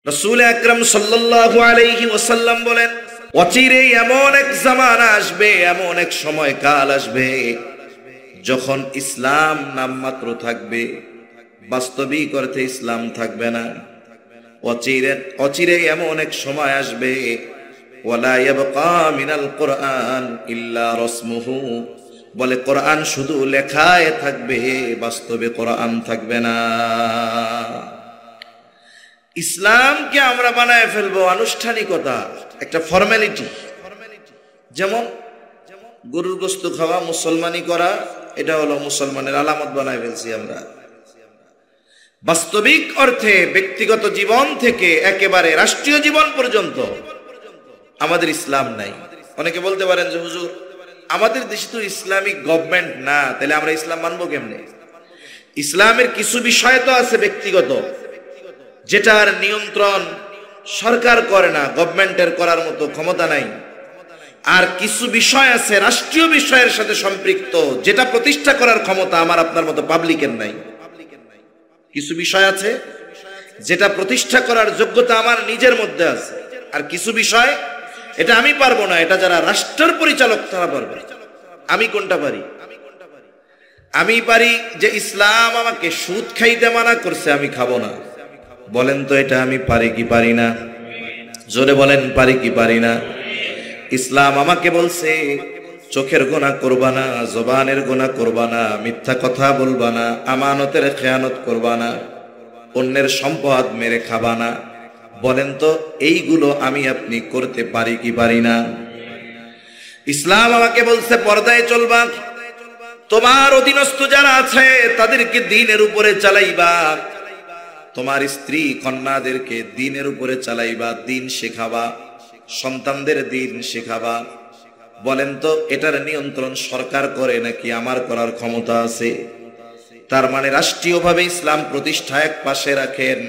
রাসূল আকরাম সাল্লাল্লাহু আলাইহি ওয়াসাল্লাম বলেন, অচিরে এমন এক জামানা আসবে, এমন এক সময় কাল আসবে যখন ইসলাম নামমাত্র থাকবে, বাস্তবিক অর্থে ইসলাম থাকবে না। অচিরে এমন এক সময় আসবে, ওয়ালা ইয়াবকা মিনাল কুরআন ইল্লা রাসমুহু, বলে কোরআন শুধু লেখায় থাকবে, বাস্তবে কোরআন থাকবে না। ইসলামকে আমরা বানায় ফেলবো আনুষ্ঠানিকতা, একটা ফর্মালিটি। যেমন গরুর গোশত খাওয়া, মুসলমানি করা, এটা হলো মুসলমানের আলামত বানায় ফেলছি আমরা। বাস্তবিক অর্থে ব্যক্তিগত জীবন থেকে একেবারে রাষ্ট্রীয় জীবন পর্যন্ত আমাদের ইসলাম নাই। অনেকে বলতে পারেন যে হুজুর, আমাদের দেশে তো ইসলামিক গভর্নমেন্ট না, তাহলে আমরা ইসলাম মানবো কেমনে? ইসলামের কিছু বিষয় তো আছে ব্যক্তিগত, যেটার নিয়ন্ত্রণ সরকার করে না, গভর্নমেন্টের করার মতো ক্ষমতা নাই। আর কিছু বিষয় আছে রাষ্ট্রীয় বিষয়ের সাথে সম্পৃক্ত, যেটা প্রতিষ্ঠা করার ক্ষমতা আমার আপনার মতো পাবলিকের নাই। কিছু বিষয় আছে যেটা প্রতিষ্ঠা করার যোগ্যতা আমার নিজের মধ্যে আছে, আর কিছু বিষয় এটা আমি পারবো না, এটা যারা রাষ্ট্রের পরিচালক তারা পারবে। আমি কোনটা পারি? আমি পারি যে ইসলাম আমাকে সুদ খাইতে মানা করছে, আমি খাবো না। বলেন তো এটা আমি পারি কি পারি না? জোরে বলেন, পারি কি পারি না? ইসলাম আমাকে বলছে চোখের গুনাহ করবা না, জবানের গুনাহ করবা না, মিথ্যা কথা বলবা না, আমানতের খেয়ানত করবা না, অন্যের সম্পদ মেরে খাবা না। বলেন তো এইগুলো আমি আপনি করতে পারি কি পারি না? ইসলাম আমাকে বলছে পর্দায় চলবা, তোমার অধীনস্থ যারা আছে তাদেরকে দ্বীনের উপরে চালাইবা, তোমার স্ত্রী কন্যাদেরকে দ্বীনের উপরে চালাইবা, দ্বীন শেখাবা, সন্তানদের দ্বীন শেখাবা। বলেন তো এটার নিয়ন্ত্রণ সরকার করে নাকি আমার করার ক্ষমতা আছে? তার মানে রাষ্ট্রীয়ভাবে ইসলাম প্রতিষ্ঠা এক পাশে রাখেন,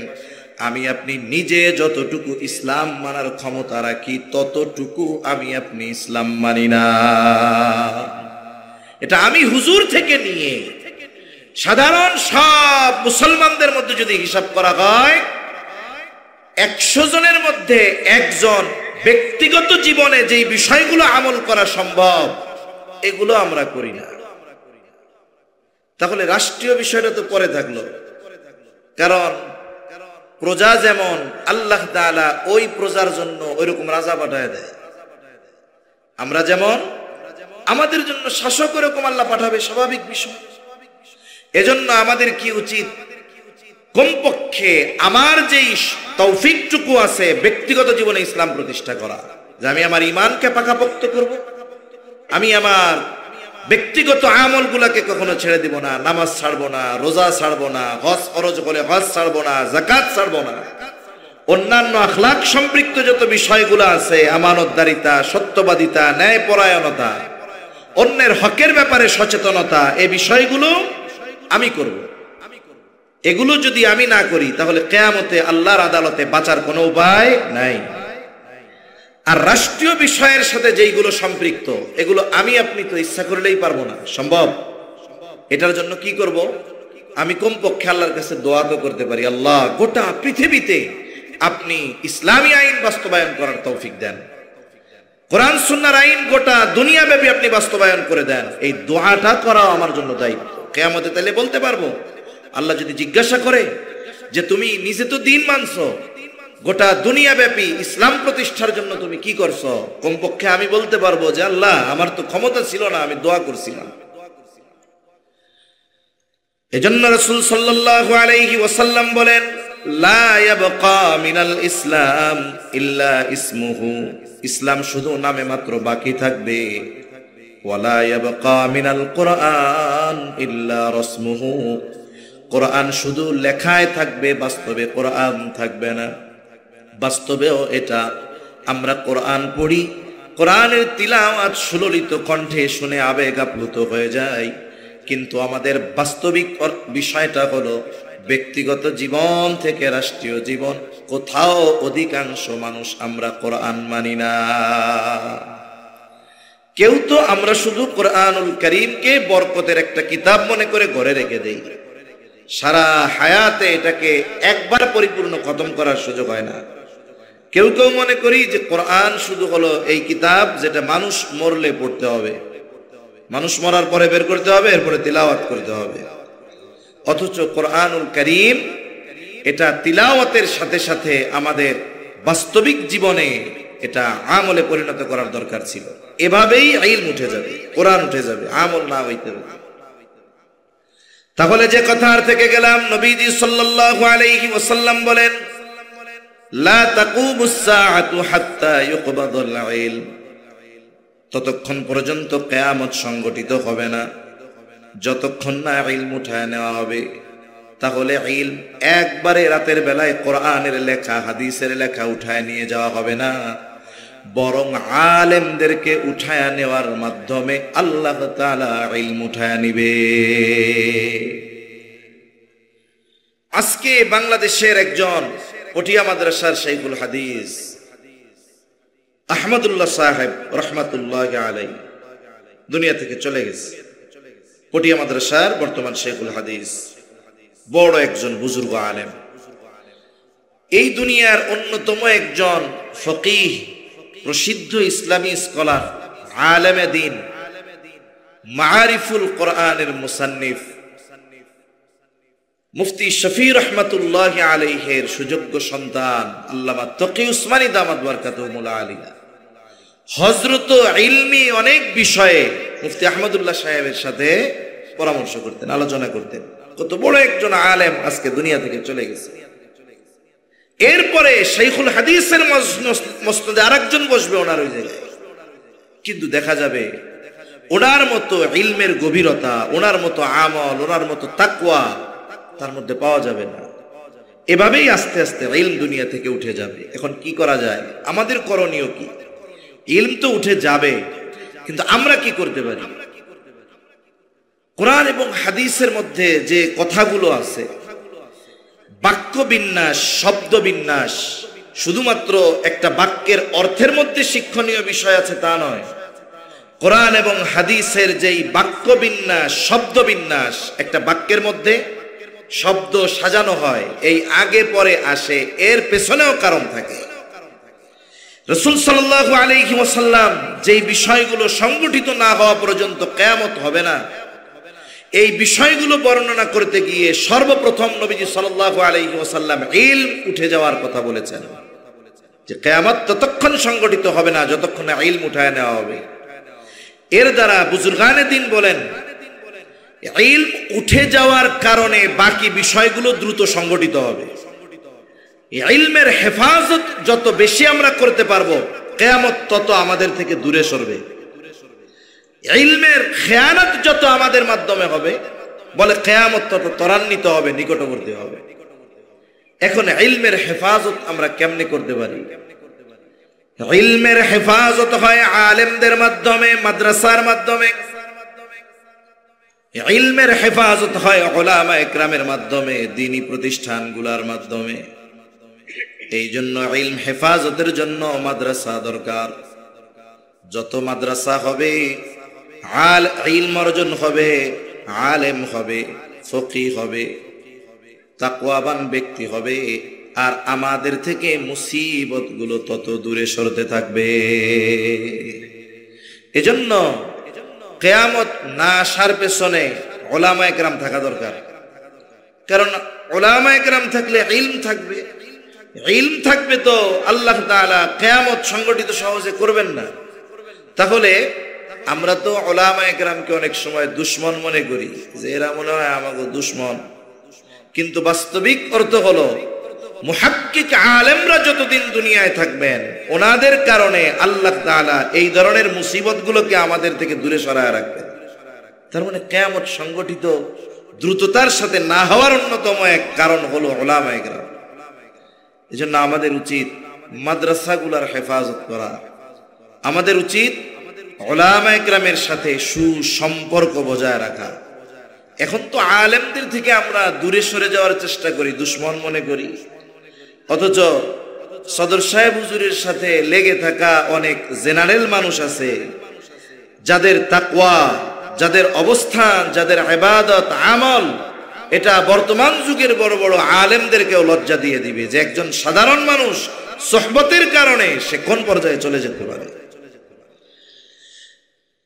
আমি আপনি নিজে যতটুকু ইসলাম মানার ক্ষমতা রাখি ততটুকু আমি আপনি ইসলাম মানি না। এটা আমি হুজুর থেকে নিয়ে সাধারণ সব মুসলমানদের মধ্যে যদি হিসাব করা হয়, 100 জনের মধ্যে একজন ব্যক্তিগত জীবনে যেই বিষয়গুলো আমল করা সম্ভব এগুলো আমরা করি না। তাহলে রাষ্ট্রীয় বিষয়টা তো পরে থাকলো, কারণ প্রজা যেমন আল্লাহ তাআলা ওই প্রজার জন্য ওইরকম রাজা পাঠায় দেয়, আমরা যেমন আমাদের জন্য শাসক ওরকম আল্লাহ পাঠাবে, স্বাভাবিক বিষয়। এজন্য আমাদের কি উচিত? কমপক্ষে আমার যেই তৌফিকটুকু আছে ব্যক্তিগত জীবনে ইসলাম প্রতিষ্ঠা করা, যে আমি আমার ঈমানকে পাকাপোক্ত করব, আমি আমার ব্যক্তিগত আমলগুলোকে কখনো ছেড়ে দিব না, নামাজ ছাড়বো না, রোজা ছাড়বো না, হজ ফরজ হলে হজ ছাড়বো না, যাকাত ছাড়বো না, অন্যান্য আখলাক সম্পৃক্ত যত বিষয়গুলো আছে, আমানতদারিতা, সত্যবাদিতা, ন্যায়পরায়ণতা, অন্যের হকের ব্যাপারে সচেতনতা, এই বিষয়গুলো আমি করব। এগুলো যদি আমি না করি তাহলে কিয়ামতে আল্লাহর আদালতে বাঁচার কোনো উপায় নাই। আর রাষ্ট্রীয় বিষয়ের সাথে যেইগুলো সম্পৃক্ত এগুলো আমি আপনি তো ইচ্ছা করলেই পারবো না, সম্ভব। এটার জন্য কি করব? আমি কমপক্ষে আল্লাহর কাছে দোয়া তো করতে পারি, আল্লাহ গোটা পৃথিবীতে আপনি ইসলামী আইন বাস্তবায়ন করার তৌফিক দেন, কোরআন সুন্নাহর আইন গোটা দুনিয়াব্যাপী আপনি বাস্তবায়ন করে দেন। এই দোয়াটা করা আমার জন্য দায়িত্ব। কিয়ামতে তাহলে বলতে পারবো, আল্লাহ যদি জিজ্ঞাসা করে যে তুমি নিজে তো দ্বীন মানছো, গোটা দুনিয়াব্যাপী ইসলাম প্রতিষ্ঠার জন্য তুমি কি করছো, কমপক্ষে আমি বলতে পারবো যে আল্লাহ আমার তো ক্ষমতা ছিল না, আমি দোয়া করছিলাম। এজন্য রাসূল সাল্লাল্লাহু আলাইহি ওয়াসাল্লাম বলেন, লা ইয়াবকা মিনাল ইসলাম ইল্লা ইসমুহু, ইসলাম শুধু নামে মাত্র বাকি থাকবে। ওয়ালা ইয়াবকা মিনাল কুরআন ইল্লা রাসমুহু, কোরআন শুধু লেখায় থাকবে, বাস্তবে কোরআন থাকবে না। বাস্তবেও এটা আমরা কোরআন পড়ি, কোরআনের তিলাওয়াত সুললিত কণ্ঠে শুনে আবেগ আপ্লুত হয়ে যায়, কিন্তু আমাদের বাস্তবিক বিষয়টা হলো ব্যক্তিগত জীবন থেকে রাষ্ট্রীয় জীবন, কোথাও অধিকাংশ মানুষ আমরা কোরআন মানি না। কেউ তো আমরা শুধু কোরআনুল কারীমকে বরকতের একটা কিতাব মনে করে ঘরে রেখে দেই, সারা হায়াতে এটাকে একবার পরিপূর্ণ খতম করার সুযোগ হয় না। কেউ কেউ মনে করি যে কোরআন শুধু হলো এই কিতাব যেটা মানুষ মরলে পড়তে হবে, মানুষ মরার পরে বের করতে হবে, এরপরে তিলাওয়াত করতে হবে। অথচ কোরআনুল কারীম এটা তিলাওয়াতের সাথে সাথে আমাদের বাস্তবিক জীবনে এটা আমলে পরিণত করার দরকার ছিল। এভাবেই ইলম উঠে যাবে, কোরআন উঠে যাবে, আমল না হইতে হবে। তাহলে যে কথা আর থেকে গেলাম, নবীজি সাল্লাল্লাহু আলাইহি ওয়াসাল্লাম বলেন, লা তাকুমুস সাআতু হাত্তা ইউকবাদাল ইলম, ততক্ষণ পর্যন্ত কিয়ামত সংগঠিত হবে না যতক্ষণ না ইলম উঠায় নেওয়া হবে। তাহলে ইলম একবারে রাতের বেলায় কোরআনের লেখা, হাদিসের লেখা উঠায় নিয়ে যাওয়া হবে না, বরং আলেমদেরকে উঠায় নেওয়ার মাধ্যমে আল্লাহ তাআলা ইলম উঠায় নিবে। আজকে বাংলাদেশের একজন পটিয়া মাদ্রাসার শাইখুল হাদিস আহমদুল্লাহ সাহেব রহমাতুল্লাহি আলাইহি দুনিয়া থেকে চলে গেছে। পটিয়া মাদ্রাসার বর্তমান শাইখুল হাদিস, বড় একজন বুজুর্গ আলেম, এই দুনিয়ার অন্যতম একজন ফকিহ, প্রসিদ্ধ ইসলামী স্কলার, আলেমে দ্বীন, মাআরিফুল কোরআনের মুসান্নিফ মুফতি শফি রহমাতুল্লাহি আলাইহির সুযোগ্য সন্তান আল্লামা তকি উসমানী দামাত বারকাতুহুল আলিয়া হযরত ইলমি অনেক বিষয়ে মুফতি আহমদুল্লাহ সাহেবের সাথে পরামর্শ করতেন, আলোচনা করতেন। কত বড় একজন আলেম আজকে দুনিয়া থেকে চলে গেছে। এরপরে শাইখুল হাদিসের মসনদে আরেকজন বসবে ওনার ওই জায়গায়, কিন্তু দেখা যাবে ওনার মতো ইলমের গভীরতা, ওনার মতো আমল, ওনার মতো তাকওয়া তার মধ্যে পাওয়া যাবে না। এভাবেই আস্তে আস্তে ইলম দুনিয়া থেকে উঠে যাবে। এখন কি করা যায়? আমাদের করণীয় কি? ইলম তো উঠে যাবে, কিন্তু আমরা কি করতে পারি? কোরআন এবং হাদিসের মধ্যে যে কথাগুলো আছে, বাক্য বিন্যাস, শব্দ বিন্যাস, শুধুমাত্র একটা বাক্যের অর্থের মধ্যে শিক্ষণীয় বিষয় আছে তা নয়। কোরআন এবং হাদিসের যেই বাক্য বিন্যাস, শব্দ বিন্যাস, একটা বাক্যের মধ্যে শব্দ সাজানো হয়, এই আগে পরে আসে, এর পেছনেও কারণ থাকে। রাসূল সাল্লাল্লাহু আলাইহি ওয়াসাল্লাম যেই বিষয়গুলো সংগঠিত না হওয়া পর্যন্ত কিয়ামত হবে না, এই বিষয়গুলো বর্ণনা করতে গিয়ে সর্বপ্রথম নবীজি সাল্লাল্লাহু আলাইহি ওয়াসাল্লাম ইলম উঠে যাওয়ার কথা বলেছেন, যে কিয়ামত ততক্ষণ সংগঠিত হবে না যতক্ষণ না ইলম উঠায় নেওয়া হবে। এর দ্বারা বুজুর্গানে দ্বীন বলেন, ইলম উঠে যাওয়ার কারণে বাকি বিষয়গুলো দ্রুত সংগঠিত হবে। ইলমের হেফাজত যত বেশি আমরা করতে পারবো, কিয়ামত তত আমাদের থেকে দূরে সরবে। ইলমের খেয়ানত যত আমাদের মাধ্যমে হবে, বলে কিয়ামত তত ত্বরান্বিত হবে, নিকটবর্তী হবে। এখন ইলমের হেফাজত আমরা কেমনে করতে পারি? ইলমের হেফাজত হয় আলেমদের মাধ্যমে, মাদ্রাসার মাধ্যমে। ইলমের হেফাজত হয় উলামা ইকরামের মাধ্যমে, দ্বীনি প্রতিষ্ঠানগুলোর মাধ্যমে। এই জন্য ইলম হেফাজতের জন্য মাদ্রাসা দরকার। যত মাদ্রাসা হবে, ইলম অর্জন হবে, আলেম হবে, ফকিহ হবে, তাকওয়াবান ব্যক্তি হবে, আর আমাদের থেকে মুসিবত গুলো তত দূরে সরতে থাকবে। এজন্য কিয়ামত না আসার পেছনে উলামা ইকরাম থাকা দরকার। কারণ উলামা ইকরাম থাকলে ইলম থাকবে, ইলম থাকবে তো আল্লাহ তাআলা কিয়ামত সংগঠিত সহজে করবেন না। তাহলে আমরা তো উলামা ইকরামকে অনেক সময় দুশমন মনে করি, যে এরা মনে হয় আমাকে দুশমন, কিন্তু বাস্তবিক অর্থ হলো মুহাক্কিক আলেমরা যতদিন দুনিয়ায় থাকবেন, ওনাদের কারণে আল্লাহ তাআলা এই ধরনের মুসিবতগুলোকে আমাদের থেকে দূরে সরায় রাখবেন। তার মানে কিয়ামত সংগঠিত দ্রুততার সাথে না হওয়ার অন্যতম এক কারণ হলো উলামা ইকরাম। এজন্য আমাদের উচিত মাদ্রাসাগুলোর হেফাজত করা, আমাদের উচিত উলামা ইকরামের সাথে সুসম্পর্ক বজায় রাখা। এখন তো আলেমদের থেকে আমরা দূরে সরে যাওয়ার চেষ্টা করি, দুশমন মনে করি, অথচ সদর সাহেব হুজুরের সাথে লেগে থাকা অনেক জেনারেল মানুষ আছে, যাদের তাকওয়া, যাদের অবস্থান, যাদের ইবাদত আমল এটা বর্তমান যুগের বড় বড় আলেমদেরকেও লজ্জা দিয়ে দিবে যে একজন সাধারণ মানুষ সোহবতের কারণে সে কোন পর্যায়ে চলে যেতে পারে।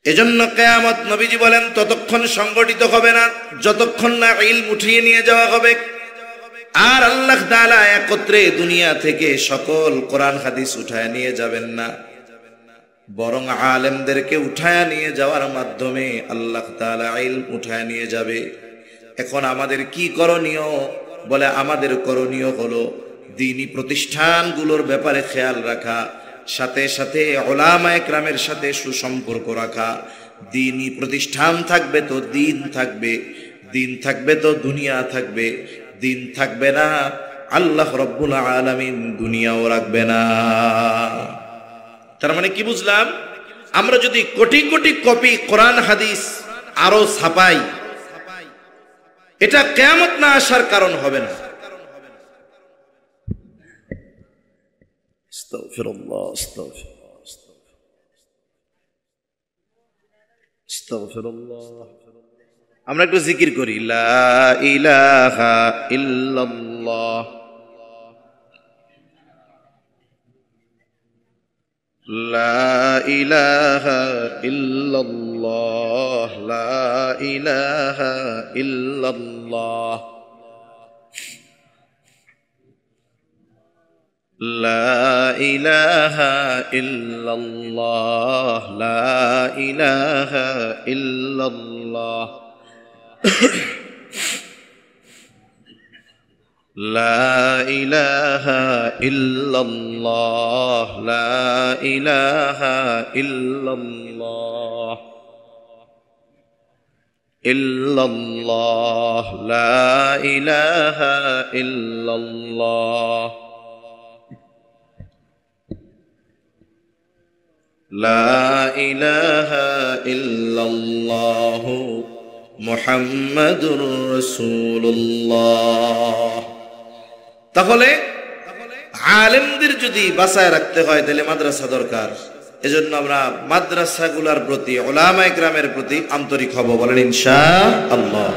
এজন্য কিয়ামত নবীজি বলেন ততক্ষণ সংগঠিত হবে না যতক্ষণ না ইলম উঠিয়ে নিয়ে যাওয়া হবে। আর আল্লাহ তাআলা একত্রে দুনিয়া থেকে সকল কোরআন হাদিস উঠায় নিয়ে যাবেন না, বরং আলেমদেরকে উঠায় নিয়ে যাওয়ার মাধ্যমে আল্লাহ তাআলা ইলম উঠায় নিয়ে যাবে। এখন আমাদের কি করণীয়? বলে আমাদের করণীয় হলো দ্বীনি প্রতিষ্ঠানগুলোর ব্যাপারে খেয়াল রাখা, সাথে সাথে উলামায়ে কেরামের সাথে সুসম্পর্ক রাখা। দ্বীনি প্রতিষ্ঠান থাকবে তো দ্বীন থাকবে, দ্বীন থাকবে তো দুনিয়া থাকবে, দ্বীন থাকবে না আল্লাহ রাব্বুল আলামিন দুনিয়াও রাখবে না। তার মানে কি বুঝলাম? আমরা যদি কোটি কোটি কপি কোরআন হাদিস আরো ছাপাই, এটা কিয়ামত না আসার কারণ হবে না। আস্তাগফিরুল্লাহ, আস্তাগফিরুল্লাহ। আমরা একটু জিকির করি, লা ইলাহা ইল্লাল্লাহ, লা ইলাহা ইল্লাল্লাহ, লা ইলাহা ইল্লাল্লাহ, লা ইলাহা ইল্লাল্লাহ, লা ইলাহা ইল্লাল্লাহ, লা ইলাহা ইল্লাল্লাহ, লা ইলাহা ইল্লাল্লাহ, ইল্লাল্লাহ, লা ইলাহা ইল্লাল্লাহ, লা ইলাহা ইল্লাল্লাহ, মুহাম্মাদুর রাসূলুল্লাহ। তাহলে আলেমদের যদি বাঁচায় রাখতে হয় তাহলে মাদ্রাসা দরকার। এজন্য আমরা মাদ্রাসাগুলোর প্রতি, উলামায়ে কেরামের প্রতি আন্তরিক হব, বলেন ইনশাআল্লাহ।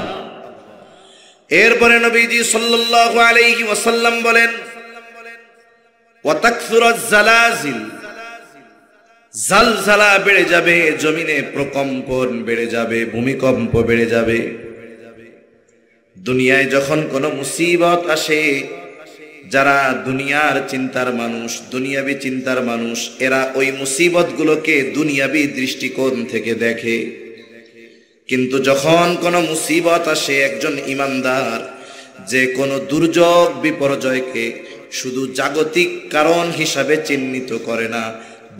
এরপরে নবীজি সাল্লাল্লাহু আলাইহি ওয়াসাল্লাম বলেন, ওয়া তাকসুরাজ জালাজিল, জালজালা বেড়ে যাবে, জমিনে প্রকম্পন বেড়ে যাবে, ভূমিকম্প বেড়ে যাবে। দুনিয়ায় যখন কোনো মুসিবত আসে, যারা দুনিয়ার চিন্তার মানুষ, দুনিয়াবি চিন্তার মানুষ, এরা ওই মুসিবতগুলোকে দুনিয়াবি দৃষ্টিকোণ থেকে দেখে। কিন্তু যখন কোনো মুসিবত আসে, একজন ইমানদার যে কোনো দুর্যোগ বিপর্যয়কে শুধু জাগতিক কারণ হিসাবে চিহ্নিত করে না,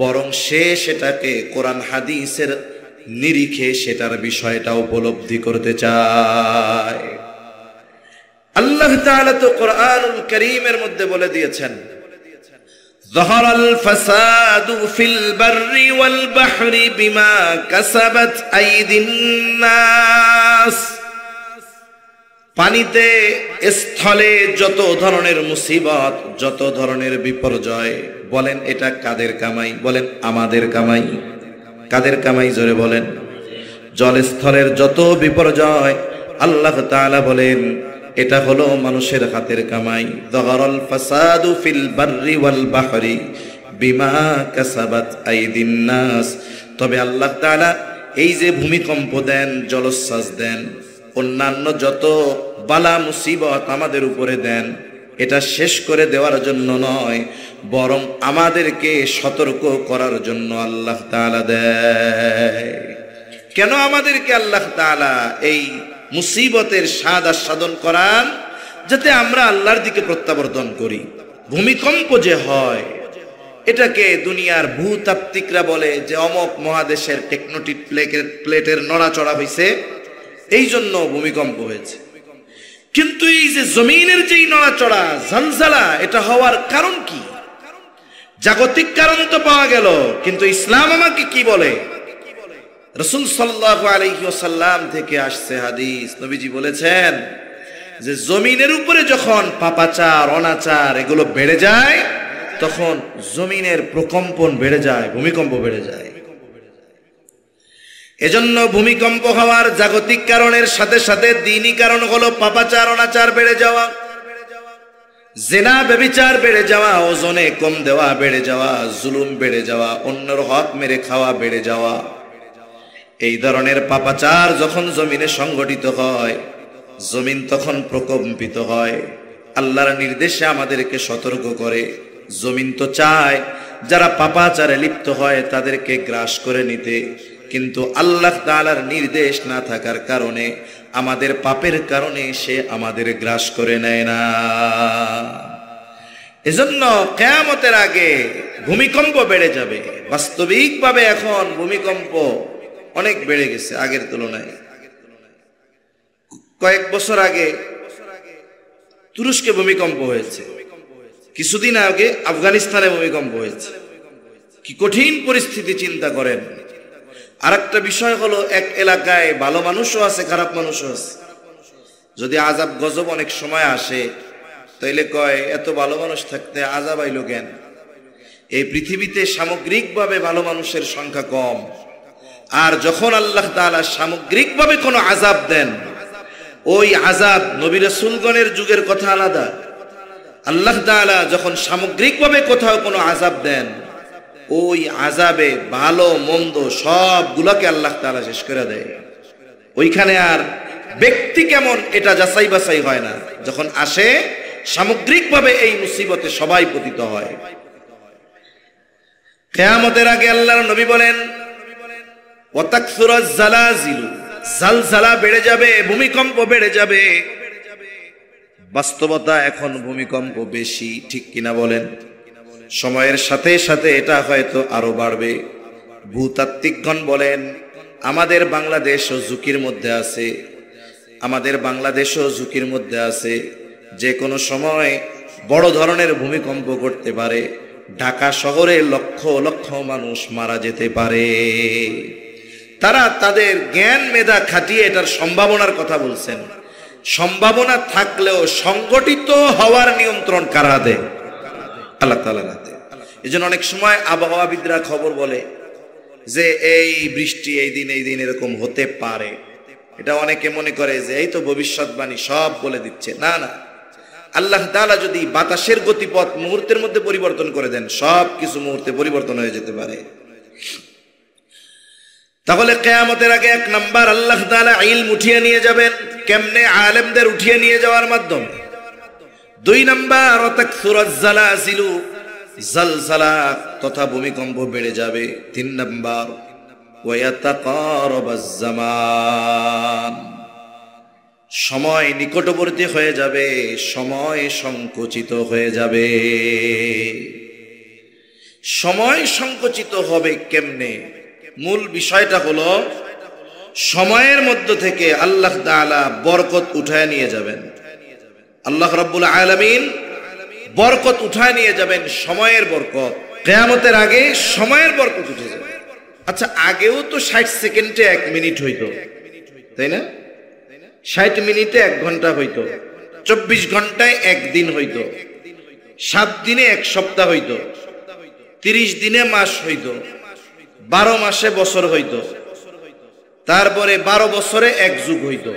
বরং সে সেটাকে কোরআন হাদিসের নিরিখে সেটার বিষয়টা উপলব্ধি করতে চায়। আল্লাহ তাআলা তো কোরআনুল কারীমের মধ্যে বলে দিয়েছেন, যাহারাল ফাসাদু ফিল বাররি ওয়াল বাহরি বিমা কাসাবাত আইদিন নাস। পানিতে, স্থলে যত ধরনের মুসিবত, যত ধরনের বিপর্যয়, বলেন এটা কাদের কামাই? বলেন আমাদের কামাই। কাদের কামাই? জোরে বলেন। জলস্থলের যত বিপর্যয়, আল্লাহ তাআলা বলেন এটা হলো মানুষের হাতের কামাই। যাহারাল ফাসাদু ফিল বাররি ওয়াল বাহরি বিমা কাসাবাত আইদিন নাস। তবে আল্লাহ তাআলা এই যে ভূমিকম্প দেন, জলোচ্ছ্বাস দেন, অন্যান্য যত বালা মুসিবত আমাদের উপরে দেন, এটা শেষ করে দেওয়ার জন্য নয়, বরং আমাদেরকে সতর্ক করার জন্য আল্লাহ তাআলা দেয়। কেন আমাদেরকে আল্লাহ তাআলা এই মুসিবতের স্বাদ আস্বাদন করান? যাতে আমরা আল্লাহর দিকে প্রত্যাবর্তন করি। ভূমিকম্প যে হয়, এটাকে দুনিয়ার ভূতাত্ত্বিকরা বলে যে অমক মহাদেশের টেকটোনিক প্লেটের নড়াচড়া হয়েছে, এই জন্য ভূমিকম্প হয়েছে। কিন্তু এই যে জমিনের যেই নড়াচড়া, জালজালা, এটা হওয়ার কারণ কি? জাগতিক কারণ তো পাওয়া গেল, কিন্তু ইসলাম আমাকে কি বলে? রাসূল সাল্লাল্লাহু আলাইহি ওয়াসাল্লাম থেকে আসছে হাদিস, নবীজি বলেছেন যে জমিনের উপরে যখন পাপাচার, অনাচার এগুলো বেড়ে যায়, তখন জমিনের প্রকম্পন বেড়ে যায়, ভূমিকম্প বেড়ে যায়। এজন্য ভূমিকম্প হওয়ার জাগতিক কারণের সাথে সাথে দ্বীনি কারণ হলো পাপাচার অনাচার বেড়ে যাওয়া, জিনা ব্যভিচার বেড়ে যাওয়া, ওজনে কম দেওয়া বেড়ে যাওয়া, জুলুম বেড়ে যাওয়া, অন্যের হক মেরে খাওয়া বেড়ে যাওয়া। এই ধরনের পাপাচার যখন জমিনে সংগঠিত হয়, জমিন তখন প্রকম্পিত হয়। আল্লাহর নির্দেশে আমাদেরকে সতর্ক করে। জমিন তো চায় যারা পাপাচারে লিপ্ত হয় তাদেরকে গ্রাস করে নিতে, কিন্তু আল্লাহ তাআলার নির্দেশ না থাকার কারণে, আমাদের পাপের কারণে সে আমাদের গ্রাস করে নেয় না। এজন্য কিয়ামতের আগে ভূমিকম্প বেড়ে যাবে। বাস্তবিকভাবে এখন ভূমিকম্প অনেক বেড়ে গেছে আগের তুলনায়। কয়েক বছর আগে তুরস্কে ভূমিকম্প হয়েছে, কিছুদিন আগে আফগানিস্তানে ভূমিকম্প হয়েছে। কি কঠিন পরিস্থিতি চিন্তা করেন। আরেকটা বিষয় হলো, এক এলাকায় ভালো মানুষও আছে, খারাপ মানুষও আছে। যদি আযাব গজব অনেক সময় আসে, তাইলে কয় এত ভালো মানুষ থাকতে আযাব আইলো কেন? এই পৃথিবীতে সামগ্রিকভাবে ভালো মানুষের সংখ্যা কম, আর যখন আল্লাহ তাআলা সামগ্রিকভাবে কোনো আযাব দেন, ওই আযাব নবী রাসূলগণের যুগের কথা আলাদা। আল্লাহ তাআলা যখন সামগ্রিকভাবে কোথাও কোনো আযাব দেন, ওই আযাবে ভালো মন্দ সবগুলোকে আল্লাহ তাআলা শেষ করে দেয়। ওইখানে আর ব্যক্তি কেমন এটা যাচাই বাছাই হয় না। যখন আসে সামগ্রিকভাবে এই মুসিবতে সবাই পতিত হয়। কিয়ামতের আগে আল্লাহর নবী বলেন, ওয়াতাকসুরাজ জালাজিল, জালজালা বেড়ে যাবে, ভূমিকম্প বেড়ে যাবে। বাস্তবতা এখন ভূমিকম্প বেশি, ঠিক কিনা বলেন? সময়ের সাথে সাথে এটা হয়তো আরো বাড়বে। ভূতাত্ত্বিকগণ বলেন আমাদের বাংলাদেশও ঝুঁকির মধ্যে আছে, আমাদের বাংলাদেশও ঝুঁকির মধ্যে আছে। যে কোনো সময় বড় ধরনের ভূমিকম্প করতে পারে। ঢাকা শহরে লক্ষ লক্ষ মানুষ মারা যেতে পারে। তারা তাদের জ্ঞান মেধা খাটিয়ে এটার সম্ভাবনার কথা বলছেন। সম্ভাবনা থাকলেও সংগঠিত হওয়ার নিয়ন্ত্রণ কারা দেয়? আল্লাহ তাআলার হাতে। এজন্য অনেক সময় আবহাওয়াবিদরা খবর বলে যে এই বৃষ্টি এই দিন এরকম হতে পারে। এটা অনেকে মনে করে যে এই তো ভবিষ্যৎবাণী সব বলে দিচ্ছে। না না, আল্লাহ তাআলা যদি বাতাসের গতিপথ মুহূর্তের মধ্যে পরিবর্তন করে দেন, সব কিছু মুহূর্তে পরিবর্তন হয়ে যেতে পারে। তাহলে কিয়ামতের আগে এক নাম্বার আল্লাহ তাআলা ইলম উঠিয়ে নিয়ে যাবেন। কেমনে? আলেমদের উঠিয়ে নিয়ে যাওয়ার মাধ্যমে। দুই নাম্বার ওয়াতাকসুরাজ জালাজিলু, জালজালা তথা ভূমিকম্প বেড়ে যাবে। তিন নাম্বার ওয়ায়াতাকারাবাজ জামান, সময় নিকটবর্তী হয়ে যাবে, সময় সংকুচিত হয়ে যাবে। সময় সংকুচিত হবে কেমনে? মূল বিষয়টা হলো সময়ের মধ্য থেকে আল্লাহ তাআলা বরকত উঠায় নিয়ে যাবেন। আল্লাহ রাব্বুল আলামিন বরকত উঠায় নিয়ে যাবেন, সময়ের বরকত। কিয়ামতের আগে সময়ের বরকত উঠে যাবে। আচ্ছা, আগেও তো 60 সেকেন্ডে 1 মিনিট হইতো, তাই না? 60 মিনিটে 1 ঘন্টা হইতো, 24 ঘন্টায় 1 দিন হইতো, 7 দিনে 1 সপ্তাহ হইতো, 30 দিনে মাস হইতো, 12 মাসে বছর হইতো, তারপরে 12 বছরে 1 যুগ হইতো।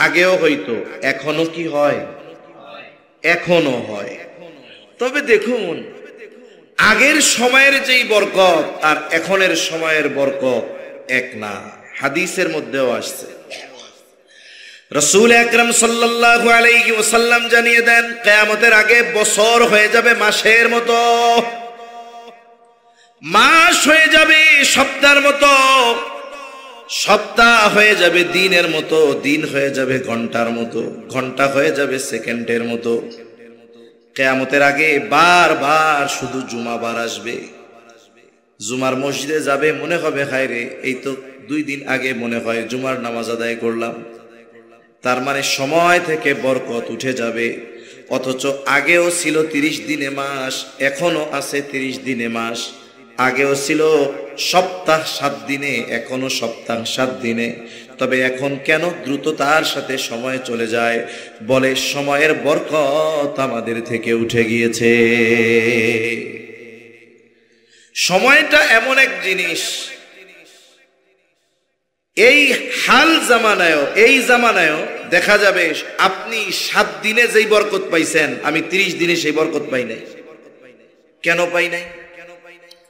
আগেও হইতো, এখনো কি হয়? এখনো হয়। তবে দেখুন, আগের সময়ের যেই বরকত আর এখনের সময়ের বরকত এক না। হাদিসের মধ্যেও আসছে, রাসূল আকরাম সাল্লাল্লাহু আলাইহি ওয়াসাল্লাম জানিয়ে দেন, কিয়ামতের আগে বছর হয়ে যাবে মাসের মতো, মাস হয়ে যাবে সপ্তাহের মতো, সপ্তাহ হয়ে যাবে দিনের মতো, দিন হয়ে যাবে ঘন্টার মতো, ঘন্টা হয়ে যাবে সেকেন্ডের মতো। কিয়ামতের আগে বারবার শুধু জুমাবার আসবে। জুমার মসজিদে যাবে, মনে হবে হায়রে এই তো 2 দিন আগে মনে হয় জুমার নামাজ আদায় করলাম। তার মানে সময় থেকে বরকত উঠে যাবে। অথচ আগেও ছিল 30 দিনে মাস, এখনো আছে 30 দিনে মাস। আগেও ছিল সপ্তাহ 7 দিনে, এখনো সপ্তাহ 7 দিনে। তবে এখন কেন দ্রুততার সাথে সময় চলে যায়? বলে সময়ের বরকত আমাদের থেকে উঠে গিয়েছে। সময়টা এমন এক জিনিস, এই হাল জামানায়ও, এই জামানায়ও দেখা যাবে আপনি 7 দিনে যেই বরকত পাইছেন, আমি 30 দিনে সেই বরকত পাই নাই। কেন পাই নাই?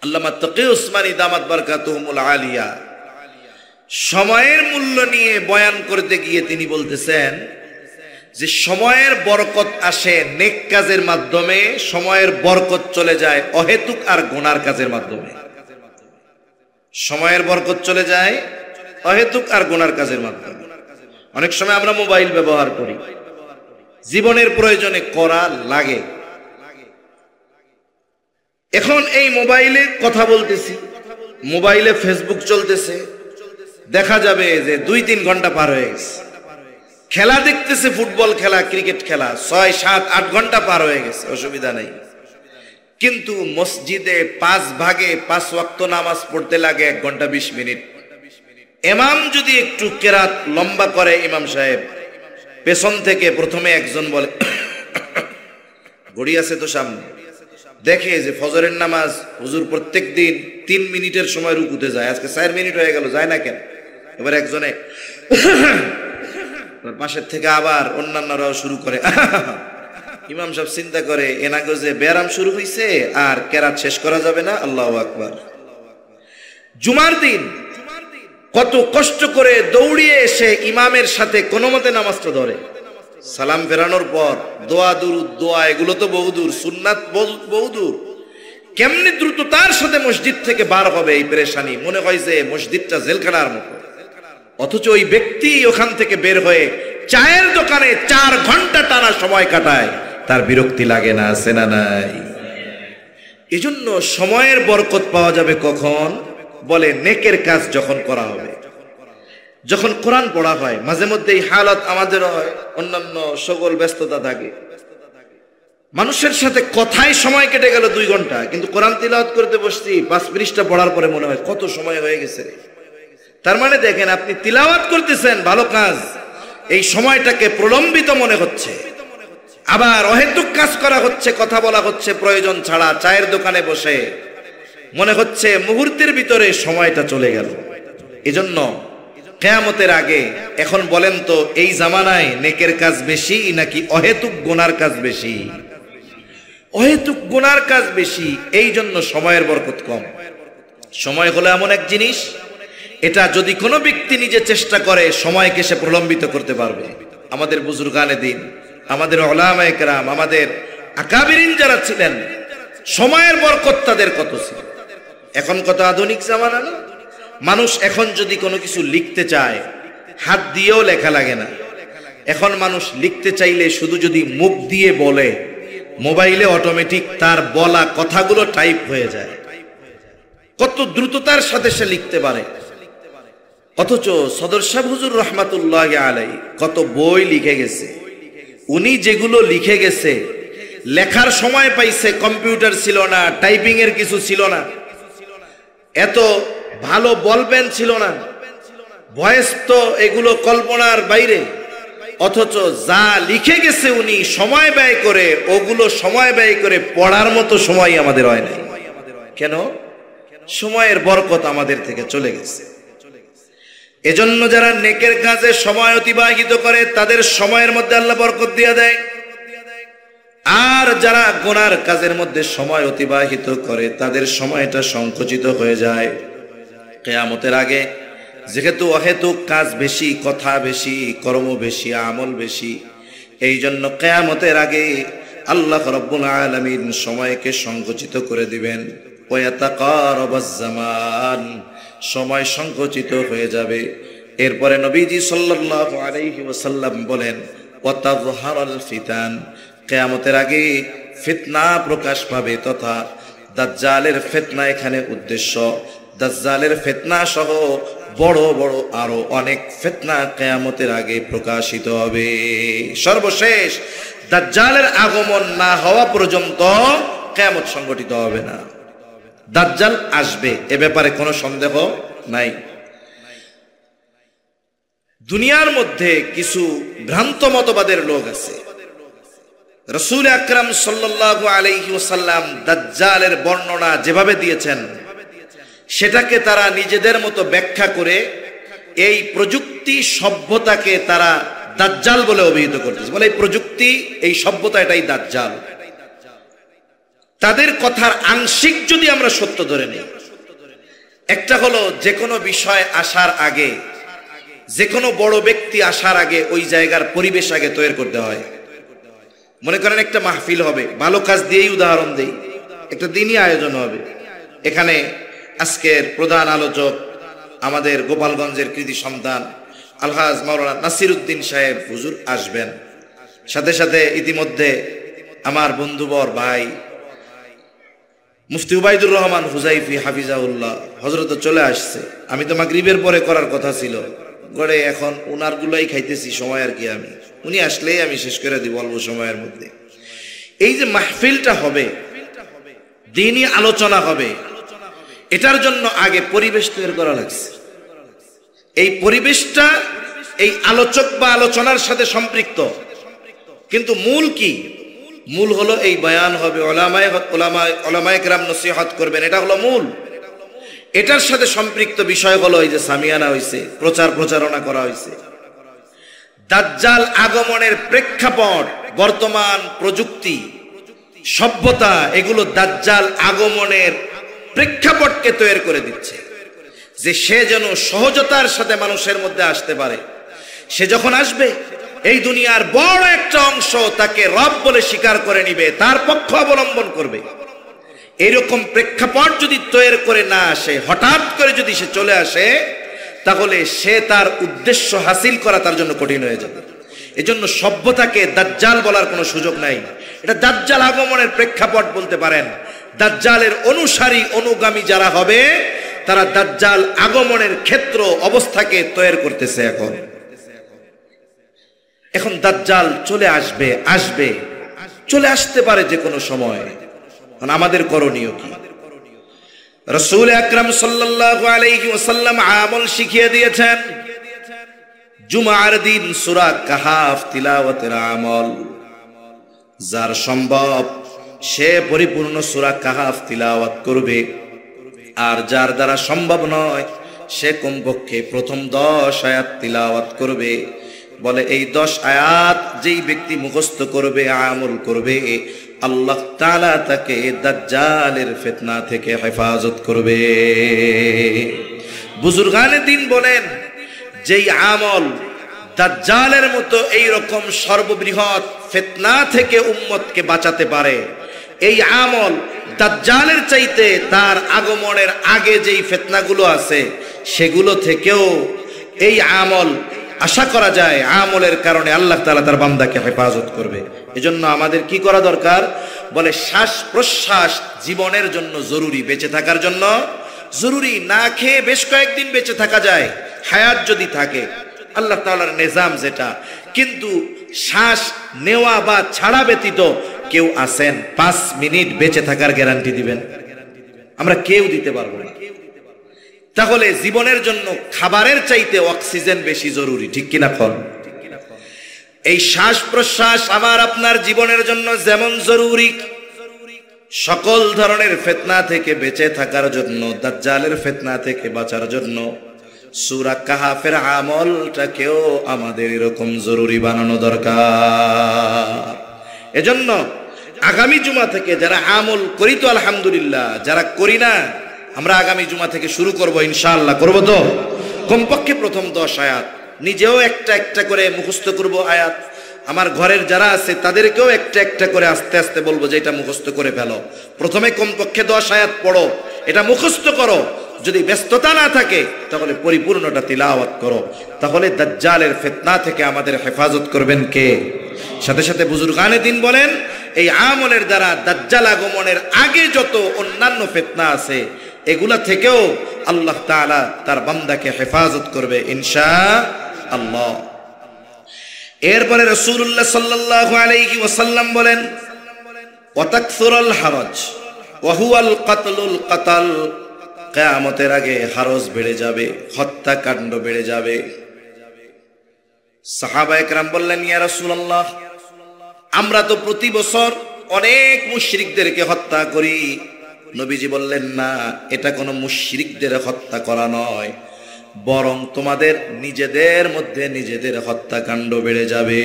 আল্লামা তাকি উসমানী দামাত বারকাতুহুমুল আলিয়া সময়ের মূল্য নিয়ে বয়ান করতে গিয়ে তিনি বলতেছেন যে সময়ের বরকত আসে নেক কাজের মাধ্যমে, সময়ের বরকত চলে যায় অহেতুক আর গুনার কাজের মাধ্যমে। সময়ের বরকত চলে যায় অহেতুক আর গুনার কাজের মাধ্যমে। অনেক সময় আমরা মোবাইল ব্যবহার করি, জীবনের প্রয়োজনে করা লাগে। এখন এই মোবাইলে কথা বলতেছি, মোবাইলে ফেসবুক চলতেছে, দেখা যাবে যে 2-3 ঘন্টা পার হয়ে গেছে। খেলা দেখতেছে, ফুটবল খেলা, ক্রিকেট খেলা, 6-7-8 ঘন্টা পার হয়ে গেছে, অসুবিধা নেই। কিন্তু মসজিদে 5 ভাগে 5 ওয়াক্ত নামাজ পড়তে লাগে 1 ঘন্টা 20 মিনিট। ইমাম যদি একটু কেরাত লম্বা করে, ইমাম সাহেব পেছন থেকে প্রথমে একজন বলে, ঘড়ি আছে তো সামনে, দেখে যে ফজরের নামাজ হুজুর প্রত্যেক দিন 3 মিনিটের সময় রুকুতে যায়, আজকে 4 মিনিট হয়ে গেল, যায় না কেন? এবার একজনে পাশের থেকে আবার অন্যান্যরাও শুরু করে। ইমাম সাহেব চিন্তা করে, এনাকে যে ব্যায়াম শুরু হয়েছে আর কেরাত শেষ করা যাবে না। আল্লাহু আকবার। জুমার দিন কত কষ্ট করে দৌড়িয়ে এসে ইমামের সাথে কোনো মতে নামাজটা ধরে, সালাম ফেরানোর পর দোয়া দুরুদ, দোয়া এগুলো তো বহুদূর, সুন্নাত বহুদূর, কেমনি দ্রুততার সাথে মসজিদ থেকে বার হবে এই পেরেশানি, মনে হয় যে মসজিদটা জেলখানার মতো। অথচ ওই ব্যক্তি ওখান থেকে বের হয়ে চায়ের দোকানে 4 ঘন্টা টানা সময় কাটায়, তার বিরক্তি লাগে না? আছে না নাই? এজন্য সময়ের বরকত পাওয়া যাবে কখন? বলে নেকের কাজ যখন করা হবে, যখন কোরআন পড়া হয়। মাঝে মধ্যে এই হালত আমাদের হয়, অন্যান্য সকল ব্যস্ততা থাকে, মানুষের সাথে কথায় সময় কেটে গেল 2 ঘন্টা, কিন্তু কোরআন তিলাওয়াত করতে বসছি 5 পৃষ্ঠা পড়ার পরে মনে হয় কত সময় হয়ে গেছে। তার মানে দেখেন, আপনি তিলাওয়াত করতেছেন, ভালো কাজ, এই সময়টাকে প্রলম্বিত মনে হচ্ছে। আবার অহেতুক কাজ করা হচ্ছে, কথা বলা হচ্ছে প্রয়োজন ছাড়া, চায়ের দোকানে বসে মনে হচ্ছে মুহূর্তের ভিতরে সময়টা চলে গেল। এজন্য কিয়ামতের আগে এখন বলেন তো, এই জামানায় নেকের কাজ বেশি নাকি অহেতুক গুনার কাজ বেশি? অহেতুক গুনার কাজ বেশি, এই জন্য সময়ের বরকত কম। সময় হলো এমন এক জিনিস, এটা যদি কোনো ব্যক্তি নিজে চেষ্টা করে সময়কে সে প্রলম্বিত করতে পারবে। আমাদের বুজুর্গানে দিন, আমাদের উলামায়ে কেরাম, আমাদের আকাবিরিন যারা ছিলেন, সময়ের বরকত তাদের কত ছিল। এখন কত আধুনিক জামানা না, মানুষ এখন যদি কোনো কিছু লিখতে চায় হাত দিয়েও লেখা লাগে না। এখন মানুষ লিখতে চাইলে শুধু যদি মুখ দিয়ে বলে, মোবাইলে অটোমেটিক তার বলা কথাগুলো টাইপ হয়ে যায়, কত দ্রুততার সাথে সে লিখতে পারে। অথচ সদর সাহেব হুজুর রহমাতুল্লাহি আলাইহি কত বই লিখে গেছে, উনি যেগুলো লিখে গেছে লেখার সময় পাইছে, কম্পিউটার ছিল না, টাইপিং এর কিছু ছিল না, এত ভালো বল পেন ছিল না, ভয়েস তো এগুলো কল্পনার বাইরে। অথচ যা লিখে গেছে উনি সময় ব্যয় করে, ওগুলো সময় ব্যয় করে পড়ার মতো সময় আমাদের হয় নাই। কেন? সময়ের বরকত আমাদের থেকে চলে গেছে। এজন্য যারা নেকের কাজে সময় অতিবাহিত করে তাদের সময়ের মধ্যে আল্লাহ বরকত দিয়ে দেয়, আর যারা গুনার কাজের মধ্যে সময় অতিবাহিত করে তাদের সময়টা সংকুচিত হয়ে যায়। কিয়ামতের আগে যেহেতু অহেতুক কাজ বেশি, কথা বেশি, কর্ম বেশি, আমল বেশি, এই জন্য কিয়ামতের আগে আল্লাহ রাব্বুল আলামিন সময়কে সংকুচিত করে দিবেন। ওয়াতাকারাবাজ জামান, সময় সংকুচিত হয়ে যাবে। এরপরে নবীজি সাল্লাল্লাহু আলাইহি ওয়াসাল্লাম বলেন, ওয়াতাযহারাল ফিতান, কিয়ামতের আগে ফিতনা প্রকাশ পাবে, তথা দাজ্জালের ফিতনা এখানে উদ্দেশ্য। দাজ্জালের ফিতনা সহ বড় বড় আরো অনেক ফিতনা কিয়ামতের আগে প্রকাশিত হবে। সর্বশেষ দাজ্জালের আগমন না হওয়া পর্যন্ত কিয়ামত সংগঠিত হবে না। দাজ্জাল আসবে, এ ব্যাপারে কোনো সন্দেহ নাই। দুনিয়ার মধ্যে কিছু ভ্রান্ত মতবাদের লোক আছে। রাসূল আকরাম সাল্লাল্লাহু আলাইহি ওয়াসাল্লাম দাজ্জালের বর্ণনা যেভাবে দিয়েছেন সেটাকে তারা নিজেদের মতো ব্যাখ্যা করে এই প্রযুক্তি সভ্যতাকে তারা দাজ্জাল বলে অভিহিত করতেছে, বলে এই প্রযুক্তি এই সভ্যতা এটাই দাজ্জাল। তাদের কথার আংশিক যদি আমরা সত্য ধরে নিই, একটা হলো যে কোনো বিষয় আসার আগে, যে কোনো বড় ব্যক্তি আসার আগে ওই জায়গার পরিবেশ আগে তৈরি করতে হয়। মনে করেন একটা মাহফিল হবে, ভালো কাজ দিয়েই উদাহরণ দেই, একটা দিনই আয়োজন হবে, এখানে আজকের প্রধান আলোচক আমাদের গোপালগঞ্জের কৃতি সন্তান আলহাজ মাওলানা নাসিরউদ্দিন সাহেব হুজুর আসবেন, সাথে সাথে ইতিমধ্যে আমার বন্ধুবর ভাই মুফতি উবাইদুর রহমান হুজাইফি হাফিজাউল্লাহ হযরত চলে আসছে। আমি তো মাগরিবের পরে করার কথা ছিল, গড়ে এখন উনার গুলাই খাইতেছি, সময় আর কি, আমি উনি আসলেই আমি শেষ করে দিব অল্প সময়ের মধ্যে। এই যে মাহফিলটা হবে, দ্বীনি আলোচনা হবে, এটার জন্য আগে পরিবেশ তৈরি করা লাগছে। এই পরিবেশটা এই আলোচক বা আলোচনার সাথে সম্পৃক্ত, কিন্তু মূল কি? মূল হলো এই বয়ান হবে, ওলামায়ে কেরাম নসিহত করবেন, এটা হলো মূল। এটার সাথে সম্পৃক্ত বিষয় হলো এই যে সামিয়ানা হইছে, প্রচারণা করা হয়েছে। দাজ্জাল আগমনের প্রেক্ষাপট, বর্তমান প্রযুক্তি সভ্যতা, এগুলো দাজ্জাল আগমনের প্রেক্ষাপটকে তৈরি করে দিচ্ছে, যে সে যেন সহজতার সাথে মানুষের মধ্যে আসতে পারে। সে যখন আসবে, এই দুনিয়ার বড় একটা অংশ তাকে রব বলে স্বীকার করে নিবে, তার পক্ষ অবলম্বন করবে। এইরকম প্রেক্ষাপট যদি তৈরি করে না আসে, হঠাৎ করে যদি সে চলে আসে, তাহলে সে তার উদ্দেশ্য হাসিল করা তার জন্য কঠিন হয়ে যাবে। এজন্য সভ্যতাকে দাজ্জাল বলার কোনো সুযোগ নাই, এটা দাজ্জাল আগমনের প্রেক্ষাপট বলতে পারেন। দাজ্জালের অনুসারী অনুগামী যারা হবে, তারা দাজ্জাল আগমনের ক্ষেত্র অবস্থাকে তৈরি করতেছে। এখন দাজ্জাল চলে আসবে, চলে আসতে পারে যে কোনো সময়। আমাদের করণীয় কি? রাসূল আকরাম সাল্লাল্লাহু আলাইহি ওয়াসাল্লাম আমল শিখিয়ে দিয়েছেন, জুমার দিন সূরা কাহাফ তিলাওয়াতের আমল। যার সম্ভব সে পরিপূর্ণ সূরা কাহাফ তিলাওয়াত করবে, আর যার দ্বারা সম্ভব নয় সে কমপক্ষে প্রথম 10 আয়াত তিলাওয়াত করবে। বলে এই 10 আয়াত যেই ব্যক্তি মুখস্থ করবে, আমল করবে, আল্লাহ তাআলা তাকে দাজ্জালের ফিতনা থেকে হেফাজত করবে। বুজুর্গানে দিন বলেন, যেই আমল দাজ্জালের মতো এই রকম সর্ববৃহৎ ফিতনা থেকে উম্মতকে বাঁচাতে পারে, এই আমল দাজ্জালের চাইতে তার আগমনের আগে যেই ফিতনাগুলো আছে সেগুলো থেকেও এই আমল আশা করা যায়, আমলের কারণে আল্লাহ তাআলা তার বান্দাকে হেফাজত করবে। এজন্য আমাদের কি করা দরকার? বলে শ্বাস প্রশ্বাস জীবনের জন্য জরুরি, বেঁচে থাকার জন্য জরুরি। না খেয়ে বেশ কয়েকদিন বেঁচে থাকা যায়, হায়াত যদি থাকে, আল্লাহ তাআলার নিজাম যেটা। কিন্তু শ্বাস নেওয়া বা ছাড়া ব্যতীত কেউ আছেন 5 মিনিট বেঁচে থাকার গ্যারান্টি দিবেন? আমরা কেউ দিতে পারবো না। তাহলে জীবনের জন্য খাবারের চাইতে অক্সিজেন বেশি জরুরি, ঠিক কিনা? ফল এই শ্বাস প্রশ্বাস আমার আপনার জীবনের জন্য যেমন জরুরি, সকল ধরনের ফিতনা থেকে বেঁচে থাকার জন্য, দাজ্জালের ফিতনা থেকে বাঁচার জন্য সূরা কাহাফের আমলটাকেও আমাদের এরকম জরুরি বানানো দরকার। এজন্য আগামী জুমা থেকে যারা আমল করি তো আলহামদুলিল্লাহ, যারা করি না আমরা আগামী জুমা থেকে শুরু করব, ইনশাআল্লাহ করব। তো কমপক্ষে প্রথম 10 আয়াত নিজেও একটা একটা করে মুখস্থ করব আয়াত। আমার ঘরের যারা আছে তাদেরকেও একটা একটা করে আস্তে আস্তে বলবো যে এটা মুখস্থ করে ফেলো। প্রথমে কমপক্ষে 10 আয়াত পড়ো, এটা মুখস্থ করো। যদি ব্যস্ততা না থাকে তাহলে পরিপূর্ণটা তিলাওয়াত করো। তাহলে দাজ্জালের ফিতনা থেকে আমাদের হেফাজত করবেন কে? সাথে সাথে বুজুর্গানে দিন বলেন, এই আমলের দ্বারা দাজ্জাল আগমনের আগে যত অন্যান্য ফিতনা আছে এগুলা থেকেও আল্লাহ তাআলা তার বান্দাকে হেফাজত করবে ইনশাআল্লাহ। এরপরে রাসূলুল্লাহ সাল্লাল্লাহু আলাইহি ওয়াসাল্লাম বলেন, ওয়াতাকসুরুল হারাজ ওয়া হুয়াল কাতলুল কাতাল। কিয়ামতের আগে হারজ বেড়ে যাবে, হত্যাকাণ্ড বেড়ে যাবে। সাহাবায়ে কেরাম বললেন, ইয়া রাসূলুল্লাহ, আমরা তো প্রতি বছর অনেক মুশরিকদেরকে হত্যা করি। নবীজি বললেন, না, এটা কোনো মুশরিকদের হত্যা করা নয়, বরং তোমাদের নিজেদের মধ্যে নিজেদের হত্যাকাণ্ড বেড়ে যাবে,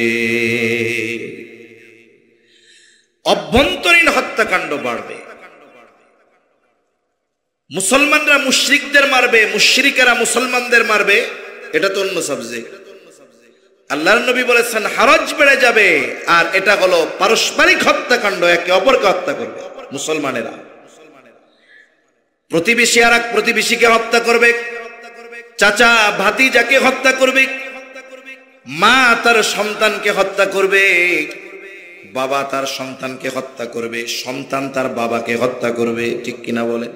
অভ্যন্তরীণ হত্যাকাণ্ড বাড়বে। মুসলমানরা মুশরিকদের মারবে, মুশরিকেরা মুসলমানদের মারবে, এটা তো অন্য সাবজেক্ট। আল্লাহর নবী বলেছেন হারজ বেড়ে যাবে, আর এটা হলো পারস্পরিক হত্যাকাণ্ড, একে অপরকে হত্যা করবে। মুসলমানেরা প্রতিবেশী আর এক প্রতিবেশীকে হত্যা করবে, চাচা ভাতিজাকে হত্যা করবে, মা তার সন্তানকে হত্যা করবে, বাবা তার সন্তানকে হত্যা করবে, সন্তান তার বাবাকে হত্যা করবে। ঠিক কিনা বলেন?